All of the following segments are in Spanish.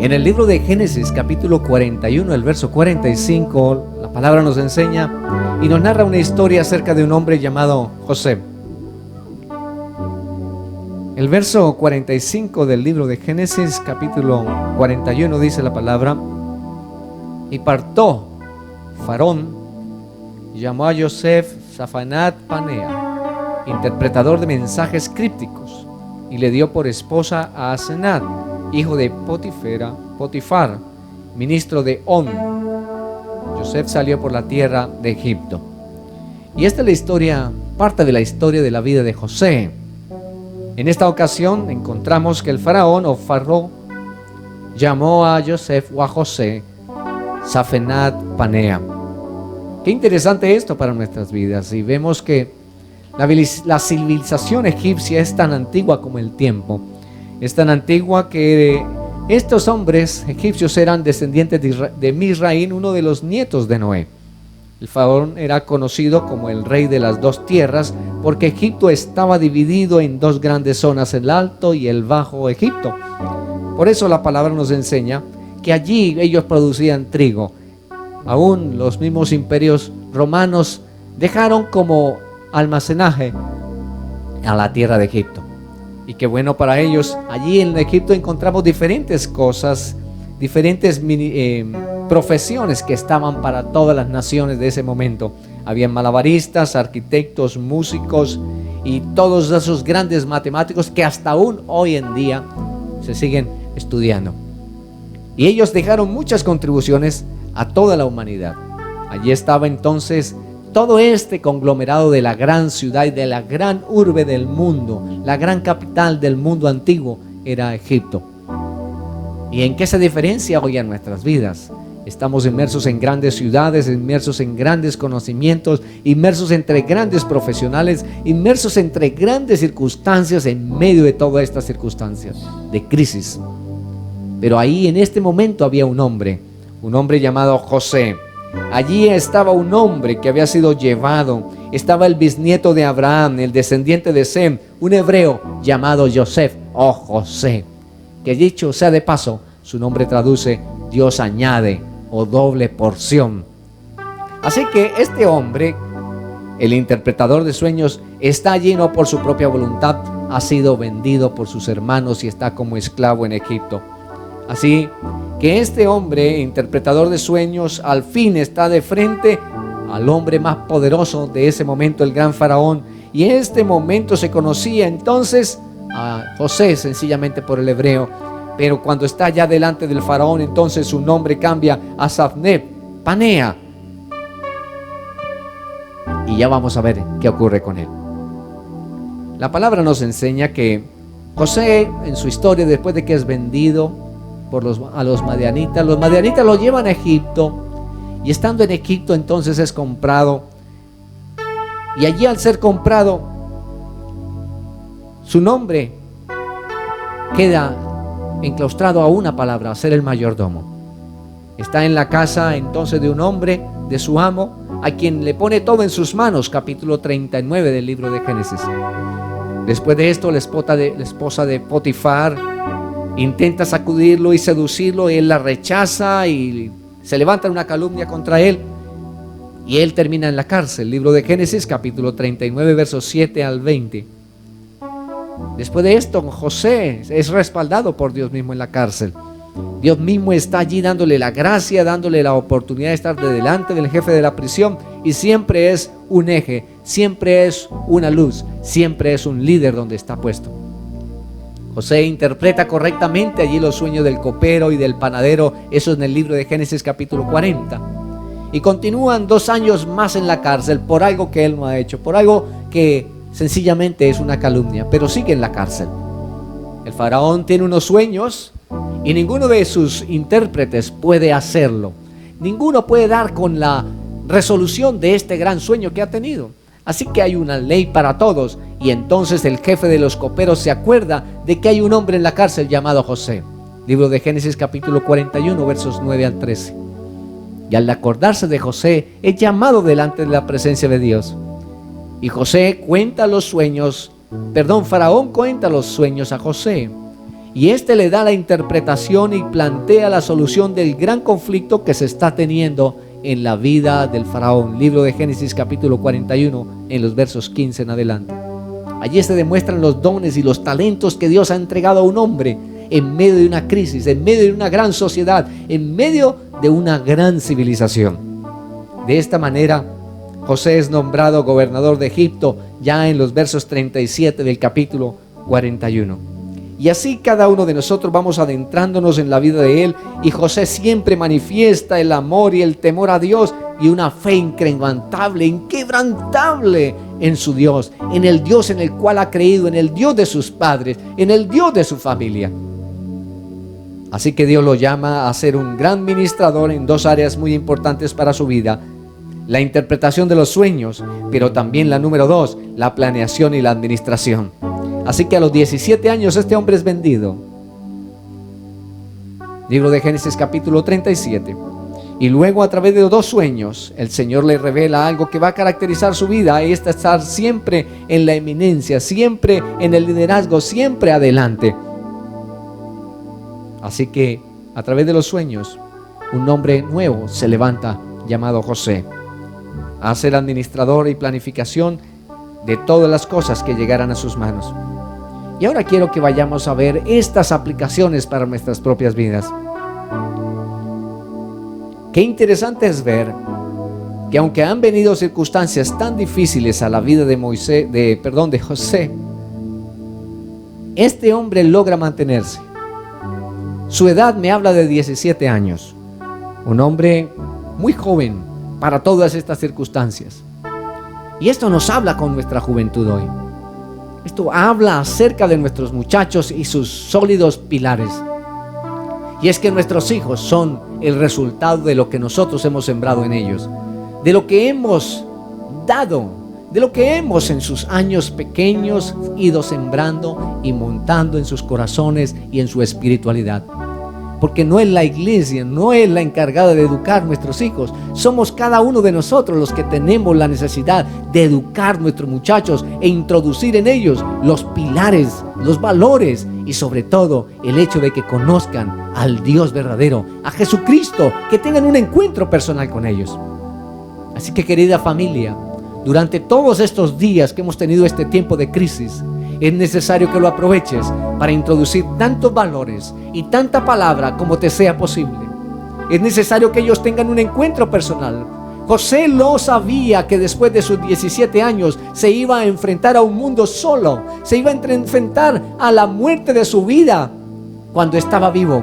En el libro de Génesis, capítulo 41, el verso 45, la palabra nos enseña y nos narra una historia acerca de un hombre llamado José. El verso 45 del libro de Génesis, capítulo 41, dice la palabra: y partó Faraón, llamó a Joseph Zaphanat Panea, interpretador de mensajes crípticos, y le dio por esposa a Asenat, hijo de Potifar, ministro de On. Joseph salió por la tierra de Egipto. Y esta es la historia, parte de la historia de la vida de José. En esta ocasión encontramos que el faraón o Faró llamó a Joseph o a José Zaphanat Panea. Qué interesante esto para nuestras vidas. Y vemos que la civilización egipcia es tan antigua como el tiempo. Es tan antigua que estos hombres egipcios eran descendientes de Misraín, uno de los nietos de Noé. El faraón era conocido como el rey de las dos tierras porque Egipto estaba dividido en dos grandes zonas, el Alto y el Bajo Egipto. Por eso la palabra nos enseña que allí ellos producían trigo. Aún los mismos imperios romanos dejaron como almacenaje a la tierra de Egipto. Y qué bueno para ellos. Allí en Egipto encontramos diferentes cosas, diferentes profesiones que estaban para todas las naciones de ese momento. Habían malabaristas, arquitectos, músicos y todos esos grandes matemáticos que hasta aún hoy en día se siguen estudiando. Y ellos dejaron muchas contribuciones a toda la humanidad. Allí estaba entonces todo este conglomerado de la gran ciudad y de la gran urbe del mundo, la gran capital del mundo antiguo era Egipto. ¿Y en qué se diferencia hoy en nuestras vidas? Estamos inmersos en grandes ciudades, inmersos en grandes conocimientos, inmersos entre grandes profesionales, inmersos entre grandes circunstancias en medio de todas estas circunstancias de crisis. Pero ahí en este momento había un hombre llamado José. Allí estaba un hombre que había sido llevado. Estaba el bisnieto de Abraham, el descendiente de Sem, un hebreo llamado Joseph o José, que dicho sea de paso, su nombre traduce Dios añade o doble porción. Así que este hombre, el interpretador de sueños, está allí no por su propia voluntad, ha sido vendido por sus hermanos y está como esclavo en Egipto. Así que este hombre, interpretador de sueños, al fin está de frente al hombre más poderoso de ese momento, el gran faraón. Y en este momento se conocía entonces a José sencillamente por el hebreo. Pero cuando está ya delante del faraón, entonces su nombre cambia a Zaphanat Panea. Y ya vamos a ver qué ocurre con él. La palabra nos enseña que José, en su historia, después de que es vendido a los madianitas lo llevan a Egipto, y estando en Egipto entonces es comprado, y allí al ser comprado su nombre queda enclaustrado a una palabra, a ser el mayordomo. Está en la casa entonces de un hombre, de su amo, a quien le pone todo en sus manos, capítulo 39 del libro de Génesis. Después de esto la esposa de Potifar intenta sacudirlo y seducirlo, y él la rechaza y se levanta una calumnia contra él y él termina en la cárcel. Libro de Génesis, capítulo 39, versos 7 al 20. Después de esto, José es respaldado por Dios mismo en la cárcel. Dios mismo está allí dándole la gracia, dándole la oportunidad de estar delante del jefe de la prisión, y siempre es un eje, siempre es una luz, siempre es un líder donde está puesto. José interpreta correctamente allí los sueños del copero y del panadero, eso en el libro de Génesis capítulo 40. Y continúan 2 años más en la cárcel por algo que él no ha hecho, por algo que sencillamente es una calumnia, pero sigue en la cárcel. El faraón tiene unos sueños y ninguno de sus intérpretes puede hacerlo. Ninguno puede dar con la resolución de este gran sueño que ha tenido. Así que hay una ley para todos, y entonces el jefe de los coperos se acuerda de que hay un hombre en la cárcel llamado José. Libro de Génesis capítulo 41, versos 9 al 13. Y al acordarse de José, es llamado delante de la presencia de Dios. Y José cuenta los sueños, Faraón cuenta los sueños a José. Y este le da la interpretación y plantea la solución del gran conflicto que se está teniendo en la vida del faraón. Libro de Génesis capítulo 41, en los versos 15 en adelante. Allí se demuestran los dones y los talentos que Dios ha entregado a un hombre en medio de una crisis, en medio de una gran sociedad, en medio de una gran civilización. De esta manera, José es nombrado gobernador de Egipto ya en los versos 37 del capítulo 41. Y así cada uno de nosotros vamos adentrándonos en la vida de él, y José siempre manifiesta el amor y el temor a Dios y una fe inquebrantable en su Dios, en el Dios en el cual ha creído, en el Dios de sus padres, en el Dios de su familia. Así que Dios lo llama a ser un gran ministrador en dos áreas muy importantes para su vida: la interpretación de los sueños, pero también la número 2, la planeación y la administración. Así que a los 17 años este hombre es vendido. Libro de Génesis capítulo 37. Y luego, a través de 2 sueños, el Señor le revela algo que va a caracterizar su vida: estar siempre en la eminencia, siempre en el liderazgo, siempre adelante. Así que a través de los sueños, un hombre nuevo se levanta, llamado José, a ser administrador y planificación de todas las cosas que llegaran a sus manos. Y ahora quiero que vayamos a ver estas aplicaciones para nuestras propias vidas. Qué interesante es ver que aunque han venido circunstancias tan difíciles a la vida de José, este hombre logra mantenerse. Su edad me habla de 17 años, un hombre muy joven para todas estas circunstancias. Y esto nos habla con nuestra juventud hoy. Esto habla acerca de nuestros muchachos y sus sólidos pilares. Y es que nuestros hijos son el resultado de lo que nosotros hemos sembrado en ellos, de lo que hemos dado, de lo que hemos en sus años pequeños ido sembrando y montando en sus corazones y en su espiritualidad. Porque no es la iglesia, no es la encargada de educar a nuestros hijos. Somos cada uno de nosotros los que tenemos la necesidad de educar a nuestros muchachos e introducir en ellos los pilares, los valores y sobre todo el hecho de que conozcan al Dios verdadero, a Jesucristo, que tengan un encuentro personal con ellos. Así que, querida familia, durante todos estos días que hemos tenido este tiempo de crisis, es necesario que lo aproveches para introducir tantos valores y tanta palabra como te sea posible. Es necesario que ellos tengan un encuentro personal. José lo sabía, que después de sus 17 años se iba a enfrentar a un mundo solo, se iba a enfrentar a la muerte de su vida cuando estaba vivo,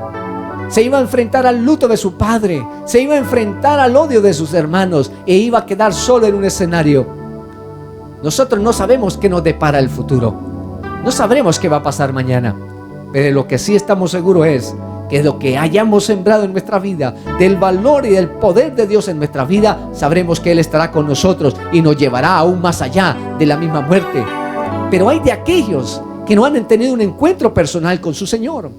se iba a enfrentar al luto de su padre, se iba a enfrentar al odio de sus hermanos e iba a quedar solo en un escenario. Nosotros no sabemos qué nos depara el futuro. No sabremos qué va a pasar mañana, pero lo que sí estamos seguros es que lo que hayamos sembrado en nuestra vida, del valor y del poder de Dios en nuestra vida, sabremos que Él estará con nosotros y nos llevará aún más allá de la misma muerte. Pero hay de aquellos que no han tenido un encuentro personal con su Señor.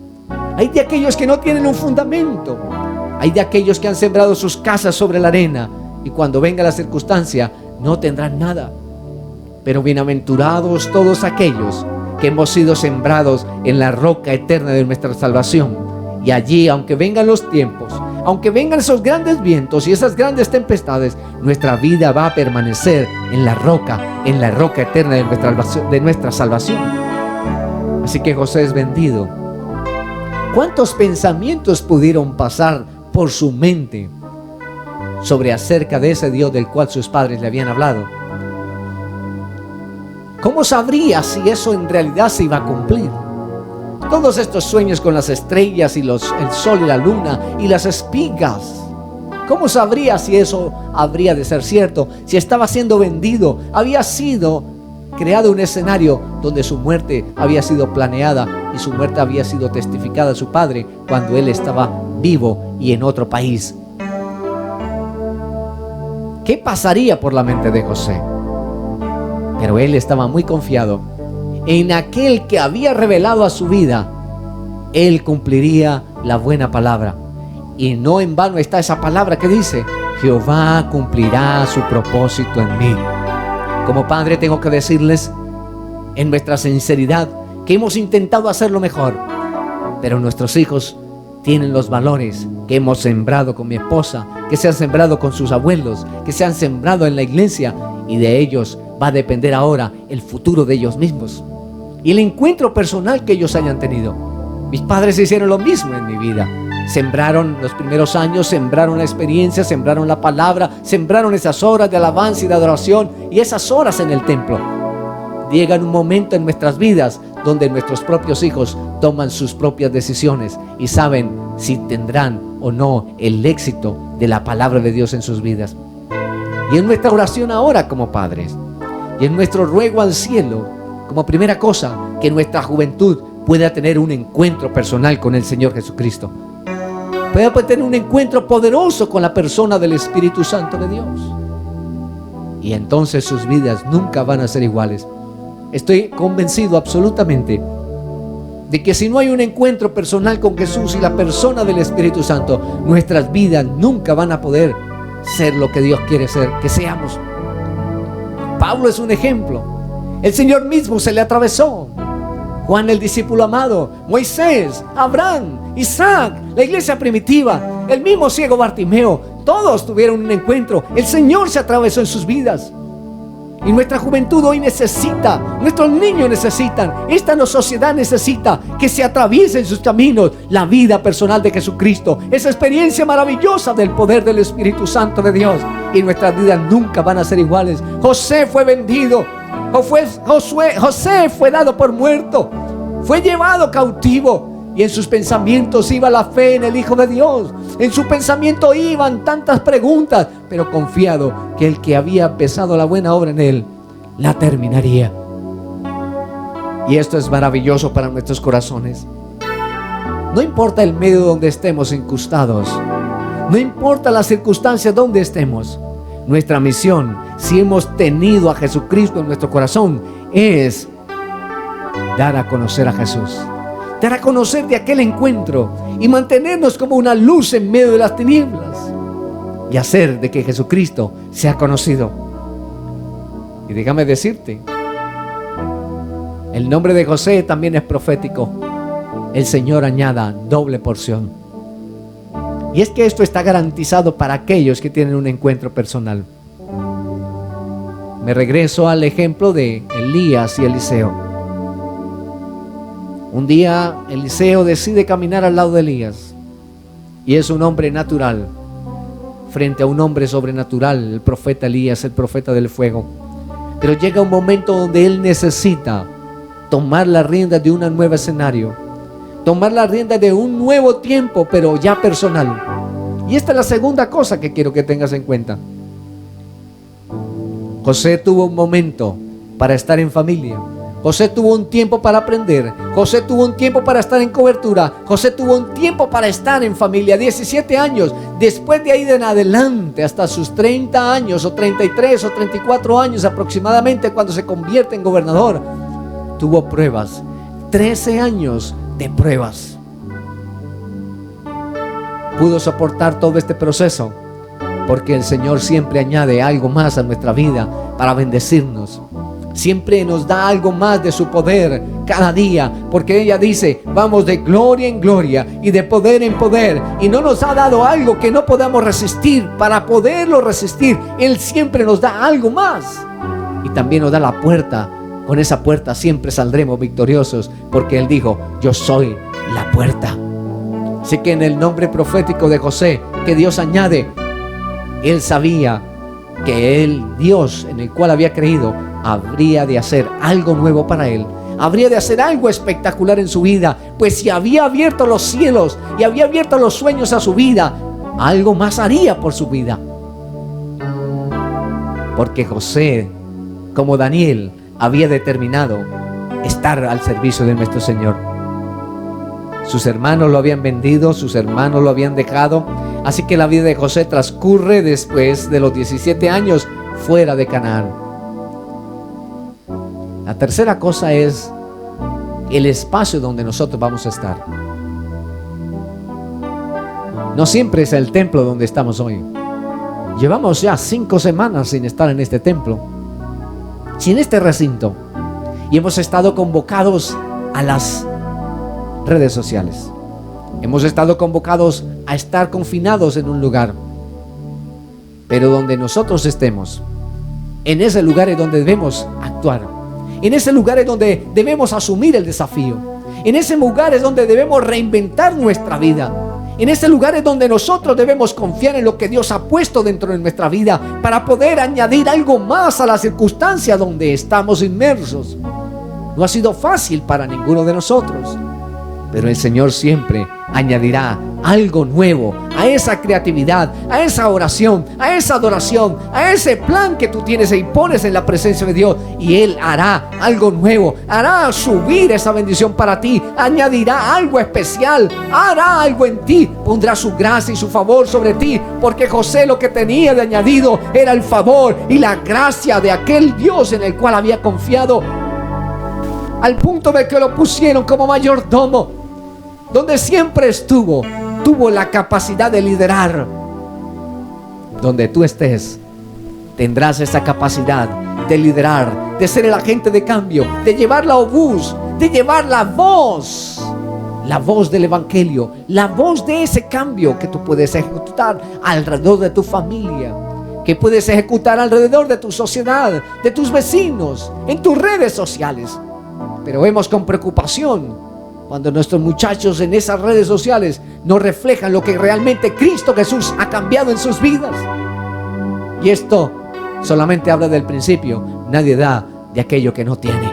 Hay de aquellos que no tienen un fundamento. Hay de aquellos que han sembrado sus casas sobre la arena y cuando venga la circunstancia no tendrán nada. Pero bienaventurados todos aquellos que hemos sido sembrados en la roca eterna de nuestra salvación. Y allí, aunque vengan los tiempos, aunque vengan esos grandes vientos y esas grandes tempestades, nuestra vida va a permanecer en la roca eterna de nuestra salvación. Así que José es vendido. ¿Cuántos pensamientos pudieron pasar por su mente acerca de ese Dios del cual sus padres le habían hablado? ¿Cómo sabría si eso en realidad se iba a cumplir? Todos estos sueños con las estrellas y el sol y la luna y las espigas, ¿cómo sabría si eso habría de ser cierto? Si estaba siendo vendido, había sido creado un escenario donde su muerte había sido planeada y su muerte había sido testificada a su padre cuando él estaba vivo y en otro país. ¿Qué pasaría por la mente de José? Pero él estaba muy confiado en aquel que había revelado a su vida. Él cumpliría la buena palabra. Y no en vano está esa palabra que dice: Jehová cumplirá su propósito en mí. Como padre tengo que decirles, en nuestra sinceridad, que hemos intentado hacerlo mejor. pero nuestros hijos tienen los valores que hemos sembrado con mi esposa, que se han sembrado con sus abuelos, que se han sembrado en la iglesia, y de ellos va a depender ahora el futuro de ellos mismos y el encuentro personal que ellos hayan tenido. Mis padres hicieron lo mismo en mi vida. Sembraron los primeros años, sembraron la experiencia, sembraron la palabra, sembraron esas horas de alabanza y de adoración y esas horas en el templo. Llega un momento en nuestras vidas donde nuestros propios hijos toman sus propias decisiones y saben si tendrán o no el éxito de la palabra de Dios en sus vidas. Y en nuestra oración ahora como padres, y en nuestro ruego al cielo, como primera cosa, que nuestra juventud pueda tener un encuentro personal con el Señor Jesucristo, pueda tener un encuentro poderoso con la persona del Espíritu Santo de Dios, y entonces sus vidas nunca van a ser iguales. Estoy convencido absolutamente de que si no hay un encuentro personal con Jesús y la persona del Espíritu Santo, nuestras vidas nunca van a poder ser lo que Dios quiere ser, que seamos. Pablo es un ejemplo. El Señor mismo se le atravesó. Juan, el discípulo amado, Moisés, Abraham, Isaac, la iglesia primitiva, el mismo ciego Bartimeo, todos tuvieron un encuentro. El Señor se atravesó en sus vidas. Y nuestra juventud hoy necesita, nuestros niños necesitan, esta sociedad necesita que se atraviese en sus caminos la vida personal de Jesucristo, esa experiencia maravillosa del poder del Espíritu Santo de Dios. Y nuestras vidas nunca van a ser iguales. José fue vendido, José fue dado por muerto, fue llevado cautivo. Y en sus pensamientos iba la fe en el Hijo de Dios. En su pensamiento iban tantas preguntas, pero confiado que el que había empezado la buena obra en él, la terminaría. Y esto es maravilloso para nuestros corazones. No importa el medio donde estemos incrustados, no importa las circunstancias donde estemos, nuestra misión, si hemos tenido a Jesucristo en nuestro corazón, es dar a conocer a Jesús, dar a conocer de aquel encuentro y mantenernos como una luz en medio de las tinieblas y hacer de que Jesucristo sea conocido. Y déjame decirte, el nombre de José también es profético. El Señor añada doble porción. Y es que esto está garantizado para aquellos que tienen un encuentro personal. Me regreso al ejemplo de Elías y Eliseo. Un día Eliseo decide caminar al lado de Elías, y es un hombre natural frente a un hombre sobrenatural, el profeta Elías, el profeta del fuego. Pero llega un momento donde él necesita tomar la rienda de un nuevo escenario, tomar la rienda de un nuevo tiempo, pero ya personal. Y esta es la segunda cosa que quiero que tengas en cuenta. José tuvo un momento para estar en familia. José tuvo un tiempo para aprender. José tuvo un tiempo para estar en cobertura. José tuvo un tiempo para estar en familia. 17 años. Después de ahí en adelante, hasta sus 30 años, o 33 o 34 años aproximadamente, cuando se convierte en gobernador, tuvo pruebas. 13 años de pruebas. Pudo soportar todo este proceso porque el Señor siempre añade algo más a nuestra vida para bendecirnos. Siempre nos da algo más de su poder cada día, porque ella dice, vamos de gloria en gloria y de poder en poder, y no nos ha dado algo que no podamos resistir. Para poderlo resistir, Él siempre nos da algo más, y también nos da la puerta. Con esa puerta siempre saldremos victoriosos, porque Él dijo, yo soy la puerta. Así que en el nombre profético de José, que Dios añade, Él sabía que el Dios en el cual había creído habría de hacer algo nuevo para él, habría de hacer algo espectacular en su vida, pues si había abierto los cielos y había abierto los sueños a su vida, algo más haría por su vida. Porque José, como Daniel, había determinado estar al servicio de nuestro Señor. Sus hermanos lo habían vendido, sus hermanos lo habían dejado, así que la vida de José transcurre después de los 17 años fuera de Canaán. La tercera cosa es el espacio donde nosotros vamos a estar. No siempre es el templo donde estamos hoy. Llevamos ya 5 semanas sin estar en este templo, sin este recinto, y hemos estado convocados a las redes sociales. Hemos estado convocados a estar confinados en un lugar. Pero donde nosotros estemos, en ese lugar es donde debemos actuar. En ese lugar es donde debemos asumir el desafío. En ese lugar es donde debemos reinventar nuestra vida. En ese lugar es donde nosotros debemos confiar en lo que Dios ha puesto dentro de nuestra vida para poder añadir algo más a la circunstancia donde estamos inmersos. No ha sido fácil para ninguno de nosotros, pero el Señor siempre añadirá algo nuevo a esa creatividad, a esa oración, a esa adoración, a ese plan que tú tienes y pones en la presencia de Dios. Y Él hará algo nuevo, hará subir esa bendición para ti, añadirá algo especial, hará algo en ti, pondrá su gracia y su favor sobre ti, porque José lo que tenía de añadido era el favor y la gracia de aquel Dios en el cual había confiado, al punto de que lo pusieron como mayordomo. Donde siempre tuvo la capacidad de liderar. Donde tú estés, tendrás esa capacidad de liderar, de ser el agente de cambio, de llevar la obús, de llevar la voz del evangelio, la voz de ese cambio que tú puedes ejecutar alrededor de tu familia, que puedes ejecutar alrededor de tu sociedad, de tus vecinos, en tus redes sociales. Pero vemos con preocupación cuando nuestros muchachos en esas redes sociales no reflejan lo que realmente Cristo Jesús ha cambiado en sus vidas. Y esto solamente habla del principio. Nadie da de aquello que no tiene.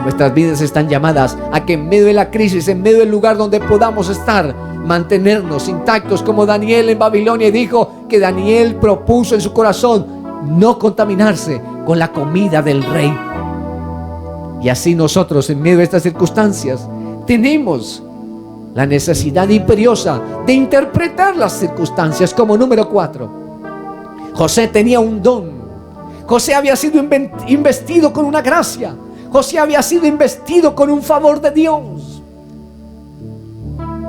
Nuestras vidas están llamadas a que en medio de la crisis, en medio del lugar donde podamos estar, mantenernos intactos, como Daniel en Babilonia dijo que Daniel propuso en su corazón no contaminarse con la comida del rey. Y así nosotros, en medio de estas circunstancias, tenemos la necesidad imperiosa de interpretar las circunstancias. Como número 4, José tenía un don. José había sido investido con una gracia. José había sido investido con un favor de Dios.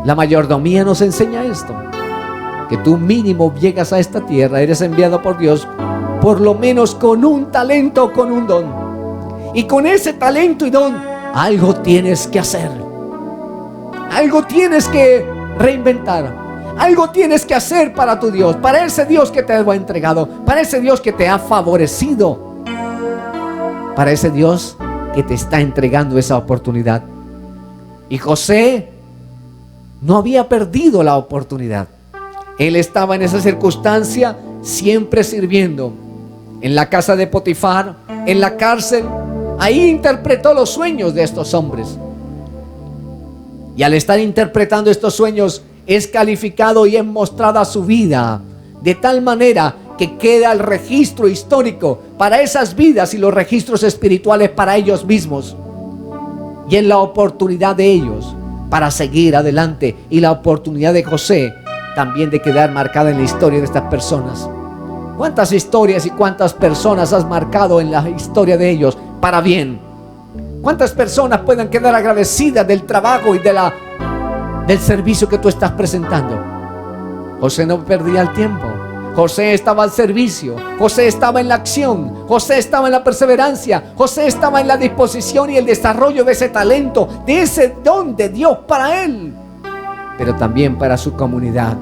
La mayordomía nos enseña esto, que tú mínimo llegas a esta tierra, eres enviado por Dios, por lo menos con un talento o con un don. Y con ese talento y don, algo tienes que hacer. Algo tienes que reinventar. Algo tienes que hacer para tu Dios, para ese Dios que te ha entregado, para ese Dios que te ha favorecido, para ese Dios que te está entregando esa oportunidad. Y José no había perdido la oportunidad. Él estaba en esa circunstancia siempre sirviendo. En la casa de Potifar, en la cárcel, ahí interpretó los sueños de estos hombres. Y al estar interpretando estos sueños, es calificado y es mostrada su vida de tal manera que queda el registro histórico para esas vidas y los registros espirituales para ellos mismos. Y en la oportunidad de ellos para seguir adelante, y la oportunidad de José también de quedar marcada en la historia de estas personas. ¿Cuántas historias y cuántas personas has marcado en la historia de ellos para bien? ¿Cuántas personas pueden quedar agradecidas del trabajo y del servicio que tú estás presentando? José no perdía el tiempo. José estaba al servicio. José estaba en la acción. José estaba en la perseverancia. José estaba en la disposición y el desarrollo de ese talento, de ese don de Dios para él, pero también para su comunidad.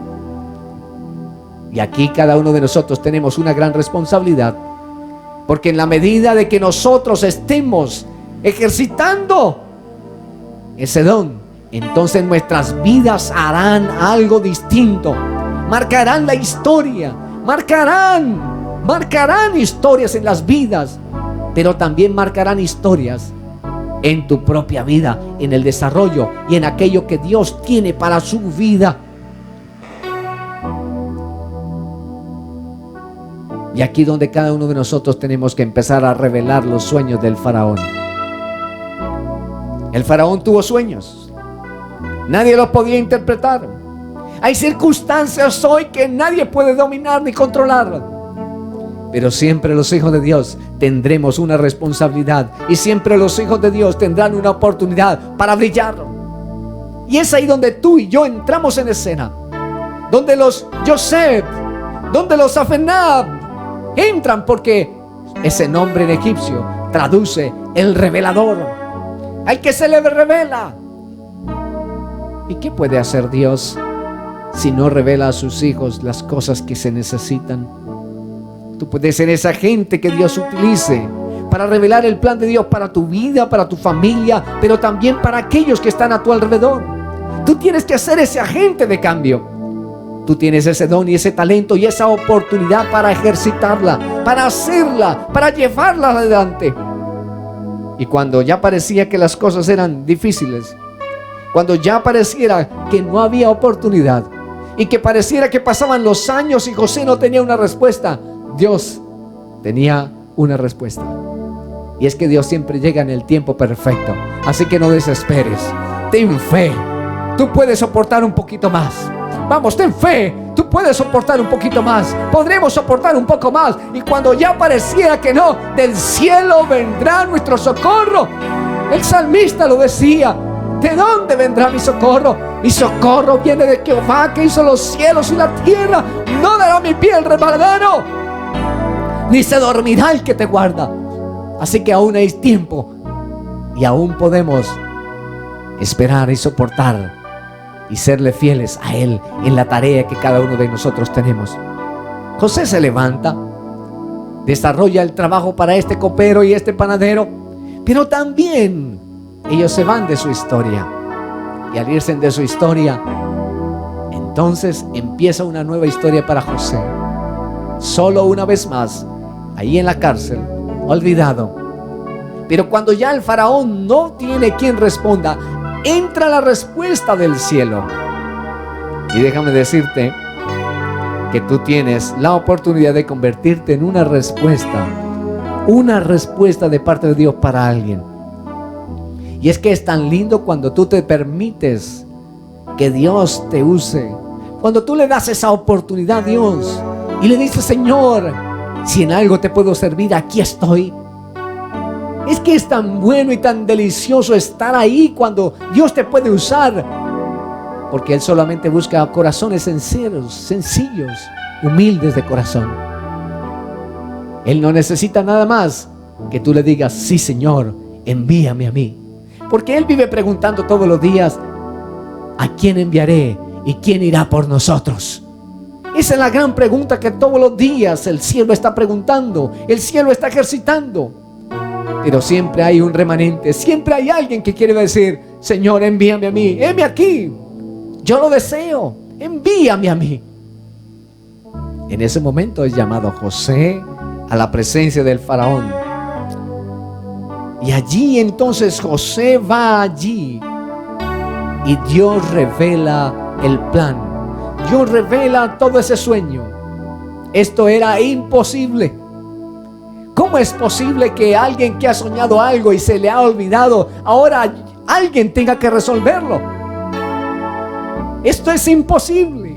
Y aquí cada uno de nosotros tenemos una gran responsabilidad, porque en la medida de que nosotros estemos ejercitando ese don, entonces nuestras vidas harán algo distinto, marcarán la historia, marcarán historias en las vidas, pero también marcarán historias en tu propia vida, en el desarrollo y en aquello que Dios tiene para su vida. Y aquí donde cada uno de nosotros tenemos que empezar a revelar los sueños del faraón. El faraón tuvo sueños, nadie los podía interpretar. Hay circunstancias hoy que nadie puede dominar ni controlar, pero siempre los hijos de Dios tendremos una responsabilidad, y siempre los hijos de Dios tendrán una oportunidad para brillar. Y es ahí donde tú y yo entramos en escena, donde los Joseph, donde los Afenab entran, porque ese nombre en egipcio traduce el revelador, al que se le revela. ¿Y qué puede hacer Dios si no revela a sus hijos las cosas que se necesitan? Tú puedes ser esa gente que Dios utilice para revelar el plan de Dios para tu vida, para tu familia, pero también para aquellos que están a tu alrededor. Tú tienes que ser ese agente de cambio. Tú tienes ese don y ese talento y esa oportunidad para ejercitarla, para hacerla, para llevarla adelante. Y cuando ya parecía que las cosas eran difíciles, cuando ya pareciera que no había oportunidad y que pareciera que pasaban los años y José no tenía una respuesta, Dios tenía una respuesta. Y es que Dios siempre llega en el tiempo perfecto. Así que no desesperes. Ten fe. Tú puedes soportar un poquito más. Vamos, ten fe. Tú puedes soportar un poquito más. Podremos soportar un poco más. Y cuando ya pareciera que no, del cielo vendrá nuestro socorro. El salmista lo decía. ¿De dónde vendrá mi socorro? Mi socorro viene de Jehová, que hizo los cielos y la tierra. No dará mi pie el resbaladero, ni se dormirá el que te guarda. Así que aún hay tiempo y aún podemos esperar y soportar y serle fieles a Él en la tarea que cada uno de nosotros tenemos. José se levanta, desarrolla el trabajo para este copero y este panadero, pero también ellos se van de su historia. Y al irse de su historia, entonces empieza una nueva historia para José. Solo una vez más, ahí en la cárcel, olvidado. Pero cuando ya el faraón no tiene quien responda, entra la respuesta del cielo. Y déjame decirte que tú tienes la oportunidad de convertirte en una respuesta de parte de Dios para alguien. Y es que es tan lindo cuando tú te permites que Dios te use, cuando tú le das esa oportunidad a Dios y le dices: Señor, si en algo te puedo servir, aquí estoy. Es que es tan bueno y tan delicioso estar ahí cuando Dios te puede usar, porque Él solamente busca corazones sinceros, sencillos, humildes de corazón. Él no necesita nada más que tú le digas: sí, Señor, envíame a mí. Porque Él vive preguntando todos los días: ¿a quién enviaré y quién irá por nosotros? Esa es la gran pregunta que todos los días el cielo está preguntando, el cielo está ejercitando. Pero siempre hay un remanente, siempre hay alguien que quiere decir: Señor, envíame a mí, heme aquí, yo lo deseo, envíame a mí. En ese momento es llamado José a la presencia del faraón. Y allí entonces José va allí y Dios revela el plan. Dios revela todo ese sueño. Esto era imposible. ¿Cómo es posible que alguien que ha soñado algo y se le ha olvidado, ahora alguien tenga que resolverlo? Esto es imposible.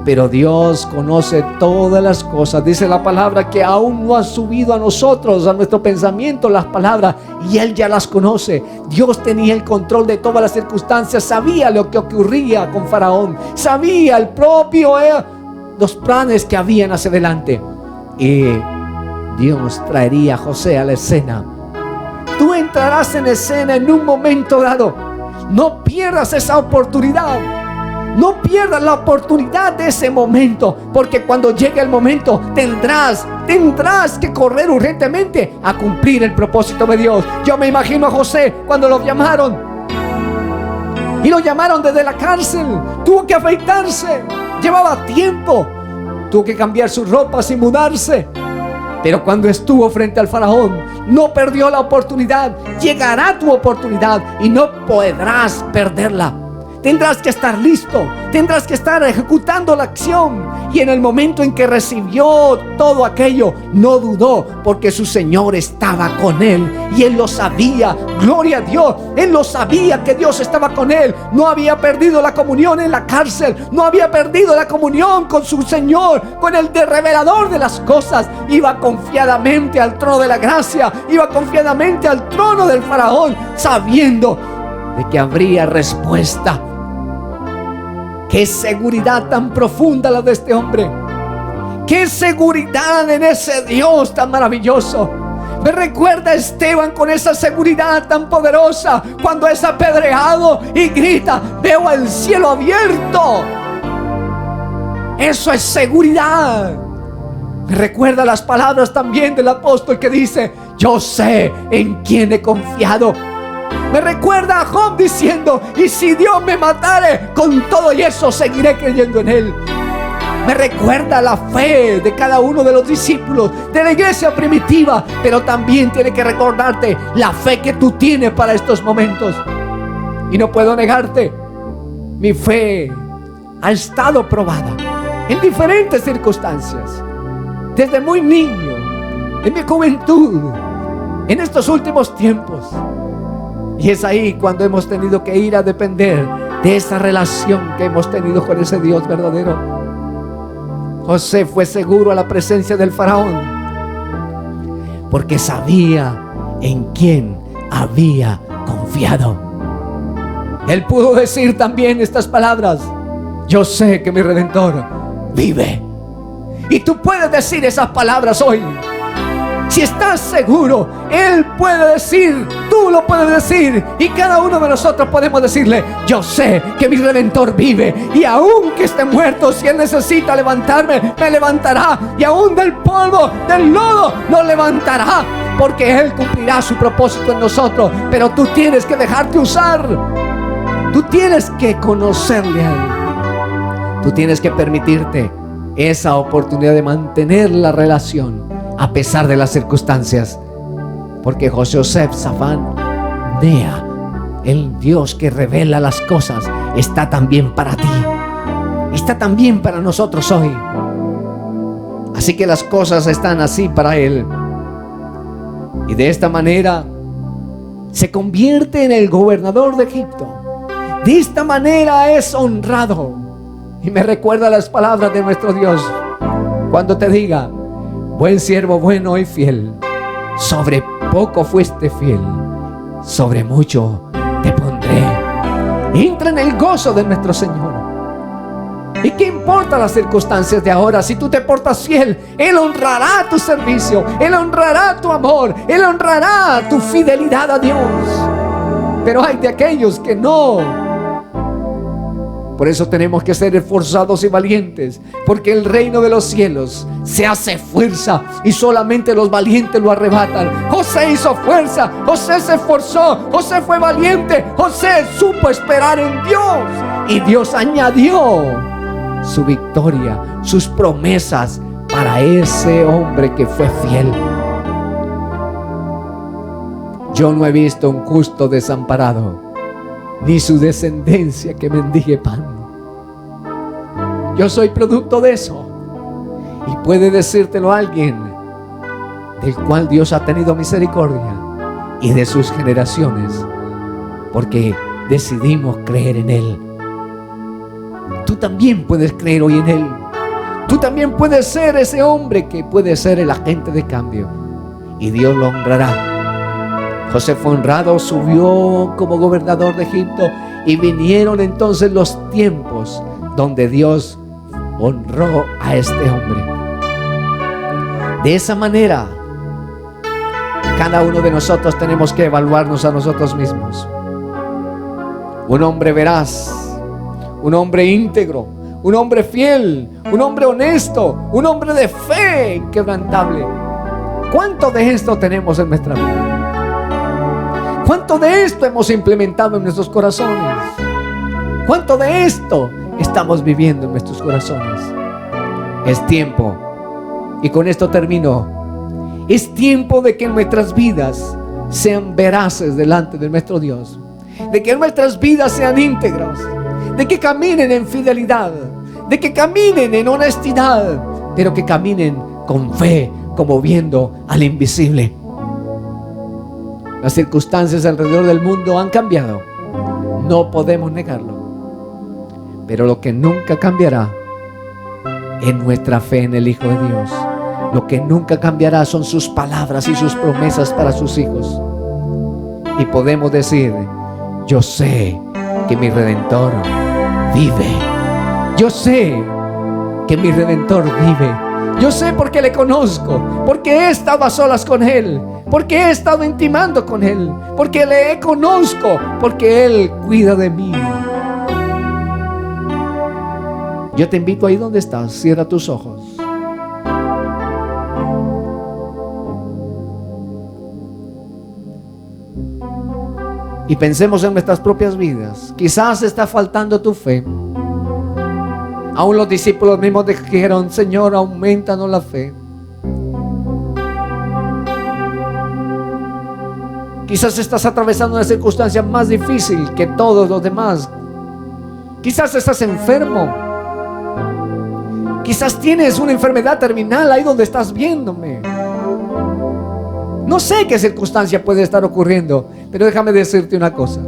Pero Dios conoce todas las cosas. Dice la palabra que aún no ha subido a nosotros, a nuestro pensamiento, las palabras, y Él ya las conoce. Dios tenía el control de todas las circunstancias. Sabía lo que ocurría con Faraón. Sabía los planes que habían hacia adelante. Y Dios traería a José a la escena. Tú entrarás en escena en un momento dado. No pierdas esa oportunidad. No pierdas la oportunidad de ese momento, porque cuando llegue el momento tendrás que correr urgentemente a cumplir el propósito de Dios. Yo me imagino a José cuando lo llamaron, y lo llamaron desde la cárcel. Tuvo que afeitarse, llevaba tiempo, tuvo que cambiar sus ropas y mudarse. Pero cuando estuvo frente al faraón, no perdió la oportunidad. Llegará tu oportunidad y no podrás perderla. Tendrás que estar listo, tendrás que estar ejecutando la acción. Y en el momento en que recibió todo aquello, no dudó, porque su Señor estaba con él. Y él lo sabía, gloria a Dios. Él lo sabía que Dios estaba con él. No había perdido la comunión en la cárcel, no había perdido la comunión con su Señor, con el revelador de las cosas. Iba confiadamente al trono de la gracia, iba confiadamente al trono del faraón, sabiendo de que habría respuesta. Qué seguridad tan profunda la de este hombre. Qué seguridad en ese Dios tan maravilloso. Me recuerda a Esteban con esa seguridad tan poderosa cuando es apedreado y grita: veo el cielo abierto. Eso es seguridad. Me recuerda las palabras también del apóstol que dice: yo sé en quién he confiado. Me recuerda a Job diciendo: y si Dios me matare, con todo y eso seguiré creyendo en Él. Me recuerda la fe de cada uno de los discípulos de la iglesia primitiva, pero también tiene que recordarte la fe que tú tienes para estos momentos. Y no puedo negarte, mi fe ha estado probada en diferentes circunstancias, desde muy niño, en mi juventud, en estos últimos tiempos. Y es ahí cuando hemos tenido que ir a depender de esa relación que hemos tenido con ese Dios verdadero. José fue seguro a la presencia del faraón porque sabía en quién había confiado. Él pudo decir también estas palabras: yo sé que mi Redentor vive. Y tú puedes decir esas palabras hoy. Si estás seguro, Él puede decir, tú lo puedes decir, y cada uno de nosotros podemos decirle: yo sé que mi Redentor vive, y aun que esté muerto, si Él necesita levantarme, me levantará, y aun del polvo, del lodo, nos levantará, porque Él cumplirá su propósito en nosotros. Pero tú tienes que dejarte usar, tú tienes que conocerle a Él, tú tienes que permitirte esa oportunidad de mantener la relación a pesar de las circunstancias, porque José Safanea, el Dios que revela las cosas, está también para ti, está también para nosotros hoy. Así que las cosas están así para Él, y de esta manera se convierte en el gobernador de Egipto. De esta manera es honrado. Y me recuerda las palabras de nuestro Dios cuando te diga: buen siervo, bueno y fiel, sobre poco fuiste fiel, sobre mucho te pondré. Entra en el gozo de nuestro Señor. ¿Y qué importa las circunstancias de ahora? Si tú te portas fiel, Él honrará tu servicio, Él honrará tu amor, Él honrará tu fidelidad a Dios. Pero hay de aquellos que no. Por eso tenemos que ser esforzados y valientes, porque el reino de los cielos se hace fuerza y solamente los valientes lo arrebatan. José hizo fuerza, José se esforzó, José fue valiente, José supo esperar en Dios, y Dios añadió su victoria, sus promesas para ese hombre que fue fiel. Yo no he visto un justo desamparado, ni su descendencia que mendigue pan. Yo soy producto de eso, y puede decírtelo alguien del cual Dios ha tenido misericordia, y de sus generaciones, porque decidimos creer en Él. Tú también puedes creer hoy en Él. Tú también puedes ser ese hombre que puede ser el agente de cambio, y Dios lo honrará. José fue honrado, subió como gobernador de Egipto, y vinieron entonces los tiempos donde Dios honró a este hombre. De esa manera, cada uno de nosotros tenemos que evaluarnos a nosotros mismos. Un hombre veraz, un hombre íntegro, un hombre fiel, un hombre honesto, un hombre de fe inquebrantable. ¿Cuánto de esto tenemos en nuestra vida? ¿Cuánto de esto hemos implementado en nuestros corazones? ¿Cuánto de esto estamos viviendo en nuestros corazones? Es tiempo, y con esto termino, es tiempo de que nuestras vidas sean veraces delante de nuestro Dios, de que nuestras vidas sean íntegras, de que caminen en fidelidad, de que caminen en honestidad, pero que caminen con fe, como viendo al invisible. Las circunstancias alrededor del mundo han cambiado, no podemos negarlo, pero lo que nunca cambiará es nuestra fe en el Hijo de Dios. Lo que nunca cambiará son sus palabras y sus promesas para sus hijos. Y podemos decir: yo sé que mi Redentor vive. Yo sé que mi Redentor vive. Yo sé porque le conozco, porque he estado a solas con Él, porque he estado intimando con Él, porque le conozco, porque Él cuida de mí. Yo te invito ahí donde estás, cierra tus ojos. Y pensemos en nuestras propias vidas. Quizás está faltando tu fe. Aún los discípulos mismos dijeron: Señor, aumentanos la fe. Quizás estás atravesando una circunstancia más difícil que todos los demás. Quizás estás enfermo. Quizás tienes una enfermedad terminal ahí donde estás viéndome. No sé qué circunstancia puede estar ocurriendo, pero déjame decirte una cosa: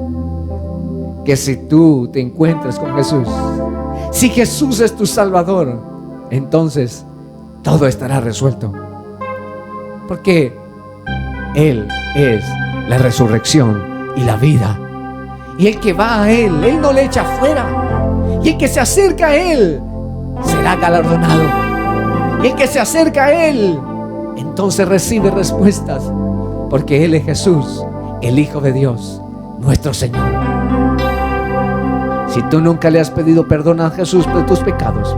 que si tú te encuentras con Jesús, si Jesús es tu Salvador, entonces todo estará resuelto, porque Él es la resurrección y la vida. Y el que va a Él, Él no le echa fuera. Y el que se acerca a Él será galardonado. Y el que se acerca a Él, entonces recibe respuestas, porque Él es Jesús, el Hijo de Dios, nuestro Señor. Si tú nunca le has pedido perdón a Jesús por tus pecados,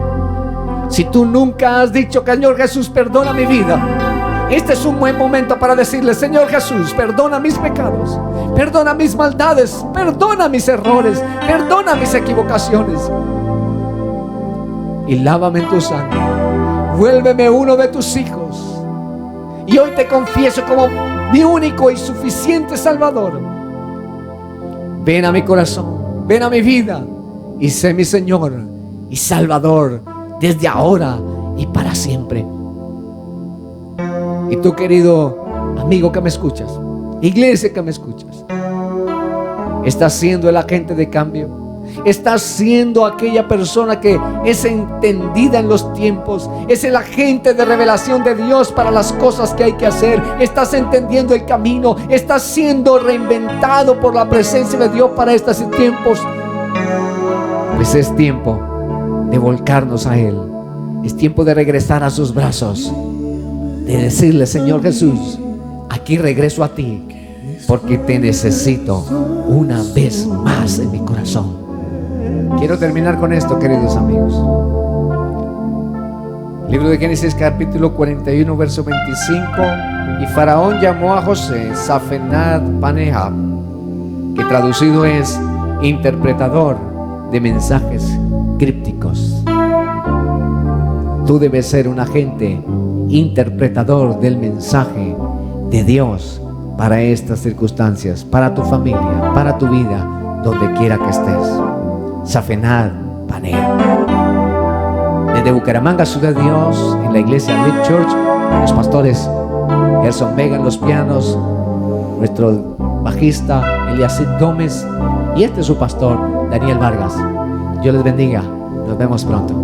si tú nunca has dicho: Señor Jesús, perdona mi vida, este es un buen momento para decirle: Señor Jesús, perdona mis pecados, perdona mis maldades, perdona mis errores, perdona mis equivocaciones, y lávame en tu sangre. Vuélveme uno de tus hijos. Y hoy te confieso como mi único y suficiente Salvador. Ven a mi corazón, ven a mi vida, y sé mi Señor y Salvador desde ahora y para siempre. Y tú, querido amigo que me escuchas, iglesia que me escuchas, estás siendo el agente de cambio. Estás siendo aquella persona que es entendida en los tiempos. Es el agente de revelación de Dios para las cosas que hay que hacer. Estás entendiendo el camino. Estás siendo reinventado por la presencia de Dios para estos tiempos. Pues es tiempo de volcarnos a Él. Es tiempo de regresar a sus brazos, de decirle: Señor Jesús, aquí regreso a ti, porque te necesito una vez más en mi corazón. Quiero terminar con esto, queridos amigos. Libro de Génesis, capítulo 41, verso 25. Y Faraón llamó a José Safenat Paneah, que traducido es interpretador de mensajes crípticos. Tú debes ser un agente interpretador del mensaje de Dios para estas circunstancias, para tu familia, para tu vida, donde quiera que estés. Safenat Paneah. Desde Bucaramanga, Ciudad de Dios, en la iglesia Lift Church, los pastores Gerson Vega en los pianos, nuestro bajista Eliasid Gómez, y este es su pastor Daniel Vargas. Dios les bendiga. Nos vemos pronto.